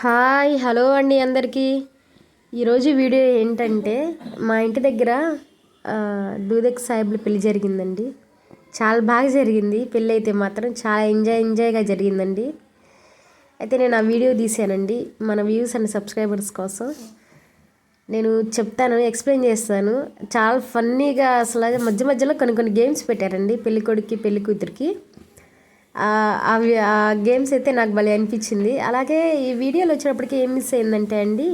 Hi hello అండి అందరికీ. ఈరోజు వీడియో ఏంటంటే మా ఇంటి దగ్గర దూదక్ సాహిబ్ల పెళ్లి జరిగిందండి. చాలా బాగా జరిగింది పెళ్ళి. అయితే మాత్రం చాలా ఎంజాయ్గా జరిగిందండి. అయితే నేను ఆ వీడియో తీసానండి మన వ్యూస్ అండ్ సబ్స్క్రైబర్స్ కోసం. నేను చెప్తాను, ఎక్స్ప్లెయిన్ చేస్తాను. చాలా ఫన్నీగా అసలు మధ్య మధ్యలో కొన్ని గేమ్స్ పెట్టారండి పెళ్ళి కొడుక్కి పెళ్ళి కూతురికి. అవి ఆ గేమ్స్ అయితే నాకు భలే అనిపించింది. అలాగే ఈ వీడియోలో వచ్చినప్పటికీ ఏం మిస్ అయిందంటే అండి,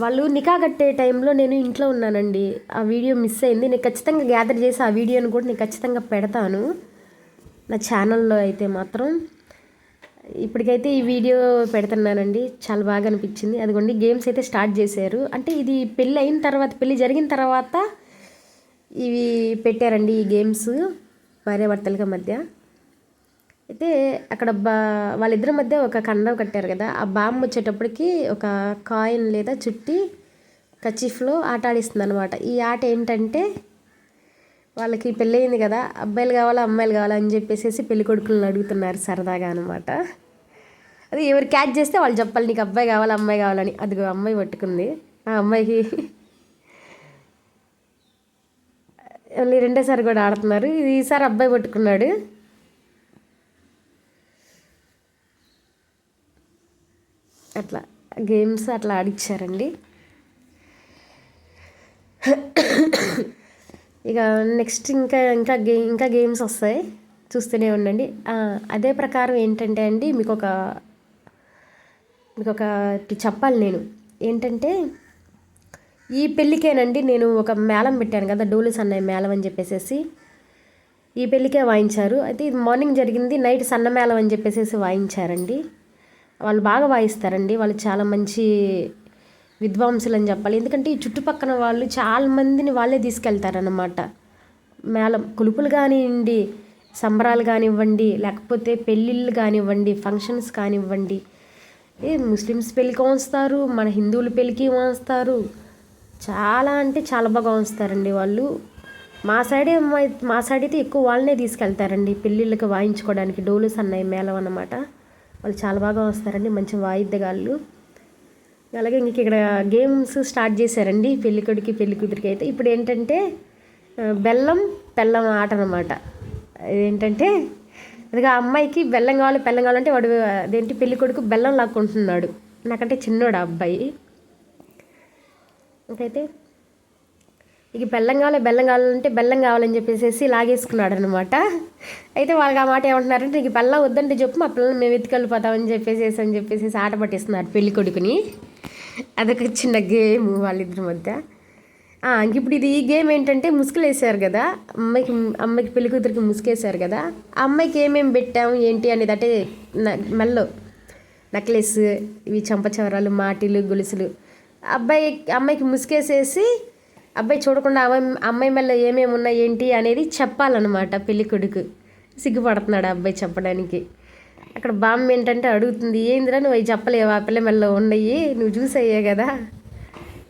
వాళ్ళు నికా కట్టే టైంలో నేను ఇంట్లో ఉన్నానండి. ఆ వీడియో మిస్ అయింది. నేను ఖచ్చితంగా గ్యాదర్ చేసి ఆ వీడియోని కూడా నేను ఖచ్చితంగా పెడతాను నా ఛానల్లో. అయితే మాత్రం ఇప్పటికైతే ఈ వీడియో పెడుతున్నానండి. చాలా బాగా అనిపించింది. అదిగోండి గేమ్స్ అయితే స్టార్ట్ చేశారు. అంటే ఇది పెళ్ళి అయిన తర్వాత, పెళ్ళి జరిగిన తర్వాత ఇవి పెట్టారండి ఈ గేమ్స్ భార్యాభర్తల మధ్య. అయితే అక్కడ వాళ్ళిద్దరి మధ్య ఒక కండం కట్టారు కదా, ఆ బాంబు వచ్చేటప్పటికి ఒక కాయిన్ లేదా చుట్టి కచీఫ్లో ఆట ఆడిస్తుంది అనమాట. ఈ ఆట ఏంటంటే, వాళ్ళకి పెళ్ళయింది కదా, అబ్బాయిలు కావాలా అమ్మాయిలు కావాలా అని చెప్పేసి పెళ్లి కొడుకులను అడుగుతున్నారు సరదాగా అనమాట. అది ఎవరు క్యాచ్ చేస్తే వాళ్ళు చెప్పాలి, నీకు అబ్బాయి కావాలా అమ్మాయి కావాలని. అదిగో అమ్మాయి పట్టుకుంది. ఆ అమ్మాయికి మళ్ళీ రెండోసారి కూడా ఆడుతున్నారు. ఈసారి అబ్బాయి పట్టుకున్నాడు. అట్లా గేమ్స్ అట్లా ఆడిచ్చారండి. ఇక నెక్స్ట్ ఇంకా గేమ్స్ వస్తాయి, చూస్తూనే ఉండండి. అదే ప్రకారం ఏంటంటే అండి, మీకు ఒకటి చెప్పాలి నేను. ఏంటంటే, ఈ పెళ్ళికేనండి నేను ఒక మేళం పెట్టాను కదా, డోలు సన్నాయి మేళం అని చెప్పేసి. ఈ పెళ్ళికే వాయించారు. అయితే ఇది మార్నింగ్ జరిగింది, నైట్ సన్న మేళం అని చెప్పేసి వాయించారండి. వాళ్ళు బాగా వాయిస్తారండి. వాళ్ళు చాలా మంచి విద్వాంసులు అని చెప్పాలి. ఎందుకంటే ఈ చుట్టుపక్కల వాళ్ళు చాలా మందిని వాళ్ళే తీసుకెళ్తారనమాట. మేళం కొలుపులు కానివ్వండి, సంబరాలు కానివ్వండి, లేకపోతే పెళ్ళిళ్ళు కానివ్వండి, ఫంక్షన్స్ కానివ్వండి, ముస్లిమ్స్ పెళ్ళికి వస్తారు, మన హిందువుల పెళ్ళికి వస్తారు. చాలా అంటే చాలా బాగా వస్తారండి వాళ్ళు. మా సైడ్ అయితే ఎక్కువ వాళ్ళనే తీసుకెళ్తారండి పెళ్ళిళ్ళకి వాయించుకోవడానికి. డోలు సన్నాయి మేళం అన్నమాట. వాళ్ళు చాలా బాగా వస్తారండి, మంచి వాయిద్యగాళ్ళు. అలాగే ఇంక ఇక్కడ గేమ్స్ స్టార్ట్ చేశారండి పెళ్ళికొడికి పెళ్ళి కూతురికి. అయితే ఇప్పుడు ఏంటంటే బెల్లం ఆట అనమాట. ఏంటంటే అది అమ్మాయికి బెల్లం కావాలంటే వాడు అదేంటి పెళ్ళికొడుకు బెల్లం లాక్కుంటున్నాడు. నాకంటే చిన్నోడు ఆ అబ్బాయి. ఇంకైతే ఇక బెల్లం కావాలంటే బెల్లం కావాలని చెప్పేసి లాగేసుకున్నాడు అనమాట. అయితే వాళ్ళకి ఆ మాట ఏమంటున్నారంటే, నీకు బెల్లం వద్దంటే చెప్పు, మా పిల్లల్ని మేము ఎత్తుకెళ్ళిపోతామని చెప్పేసి ఆట పట్టిస్తున్నారు పెళ్లి కొడుకుని. అదొక చిన్న గేమ్ వాళ్ళిద్దరి మధ్య. ఇంక ఇప్పుడు ఈ గేమ్ ఏంటంటే, ముసుగులు వేసారు కదా అమ్మాయికి పెళ్లి కూతురికి ముసుగేసారు కదా, ఆ అమ్మాయికి ఏమేమి పెట్టాము ఏంటి అనేది. అంటే మెల్లో నెక్లెస్, ఇవి చంపచవరాలు, మాటిలు, గొలుసులు. అమ్మాయికి ముసుగేసేసి అబ్బాయి చూడకుండా అమ్మాయి మెల్ల ఏమేమి ఉన్నాయి ఏంటి అనేది చెప్పాలన్నమాట పెళ్లి కొడుకు. సిగ్గుపడుతున్నాడు అబ్బాయి చెప్పడానికి. అక్కడ బామ్మ ఏంటంటే అడుగుతుంది, ఏందిరా నువ్వు అవి చెప్పలేవు, ఆ పిల్ల మెల్ల ఉన్నాయి, నువ్వు చూసయ్యే కదా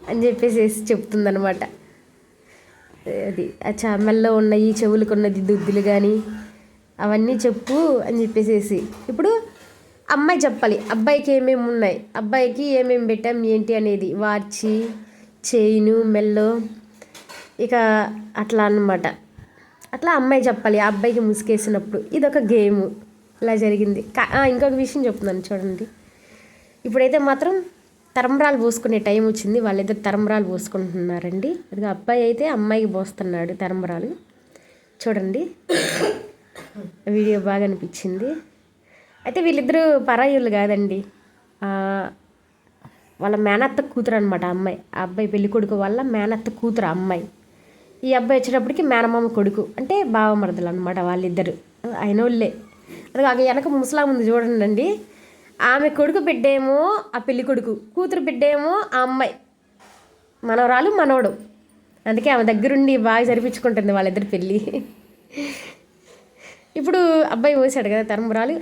అని చెప్పేసి చెప్తుందనమాట. అది మెల్ల ఉన్నాయి, చెవులకు ఉన్నది దుద్దులు కానీ అవన్నీ చెప్పు అని చెప్పేసి. ఇప్పుడు అమ్మాయి చెప్పాలి అబ్బాయికి ఏమేమి ఉన్నాయి, అబ్బాయికి ఏమేమి పెట్టాం ఏంటి అనేది. వార్చి, చైను, మెల్లో, ఇక అట్లా అన్నమాట. అట్లా అమ్మాయి చెప్పాలి ఆ అబ్బాయికి ముసుగేసినప్పుడు. ఇదొక గేము. ఇలా జరిగింది. ఇంకొక విషయం చెప్తున్నాను చూడండి. ఇప్పుడైతే మాత్రం తరంబరాలు పోసుకునే టైం వచ్చింది. వాళ్ళిద్దరు తరంబరాలు పోసుకుంటున్నారండి. అది అబ్బాయి అయితే అమ్మాయికి పోస్తున్నాడు తరంబరాలు. చూడండి, వీడియో బాగా అనిపించింది. అయితే వీళ్ళిద్దరూ పరాయుళ్ళు కాదండి, వాళ్ళ మేనత్త కూతురు అనమాట అమ్మాయి. ఆ అబ్బాయి పెళ్లి కొడుకు వాళ్ళ మేనత్త కూతురు అమ్మాయి. ఈ అబ్బాయి వచ్చేటప్పటికి మేనమామ కొడుకు, అంటే బావమరదలు అనమాట వాళ్ళిద్దరు. అయినోళ్ళే. అది వెనక ముసలాం ఉంది చూడండి. ఆమె కొడుకు బిడ్డేమో ఆ పెళ్లి కొడుకు, కూతురు బిడ్డేమో ఆ అమ్మాయి. మనవరాలు మనవడు. అందుకే ఆమె దగ్గరుండి బాగా జరిపించుకుంటుంది వాళ్ళిద్దరు పెళ్ళి. ఇప్పుడు అబ్బాయి పోసాడు కదా తరంబరాలు,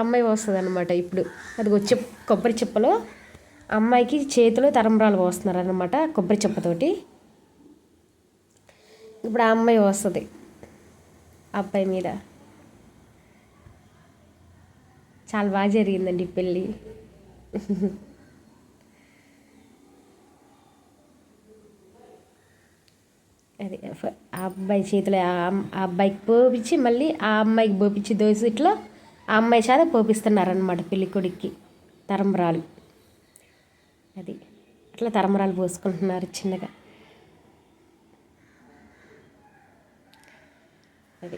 అమ్మాయి వస్తుంది అనమాట. ఇప్పుడు అది వచ్చే కొబ్బరి చిప్పలో అమ్మాయికి చేతిలో తరంబరాలు పోస్తున్నారు అనమాట, కొబ్బరి చెప్పతోటి. ఇప్పుడు ఆ అమ్మాయి వస్తుంది అబ్బాయి మీద. చాలా బాగా జరిగిందండి పెళ్ళి. అది ఆ అబ్బాయి చేతిలో ఆ అబ్బాయికి పోపించి మళ్ళీ ఆ అమ్మాయికి పోపించి దోశ ఇట్లా ఆ అమ్మాయి చేత పోపిస్తున్నారనమాట పెళ్ళి కొడుక్కి తరంబరాలు. అది అట్లా తరంబరాలు పోసుకుంటున్నారు చిన్నగా. అది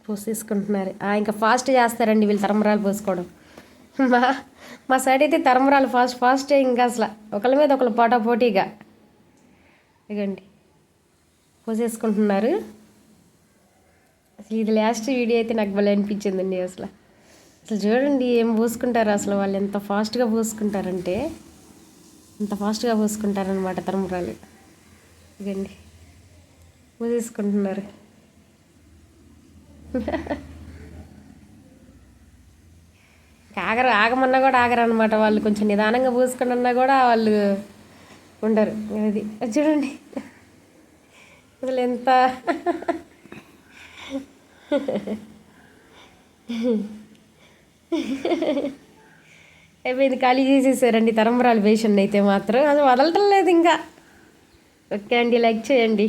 పోసేసుకుంటున్నారు. ఇంకా ఫాస్ట్ చేస్తారండి వీళ్ళు తరంబరాలు పోసుకోవడం. మా మా సైడ్ అయితే తరంబరాలు ఫాస్టే ఇంకా అసలు ఒకళ్ళ మీద ఒకళ్ళు పోటాపోటీగా. ఇగండి పోసేసుకుంటున్నారు. అసలు ఇది లాస్ట్ వీడియో అయితే నాకు భలే అనిపించిందండి. అసలు అసలు చూడండి ఏం పోసుకుంటారు అసలు వాళ్ళు ఎంత ఫాస్ట్గా పోసుకుంటారంటే అంత ఫాస్ట్గా పోసుకుంటారనమాట తరంబరాలు. ఇగండి పోసేసుకుంటున్నారు. ఆగమన్నా కూడా ఆగరు అనమాట వాళ్ళు. కొంచెం నిదానంగా పూసుకొని అన్నా కూడా వాళ్ళు ఉండరు. అది చూడండి అసలు ఎంత అయిపోయింది. ఖాళీ చేసేసారండి తరంబరాలు పేషెంట్ అయితే మాత్రం అది వదలటం లేదు ఇంకా. ఓకే అండి, లైక్ చేయండి.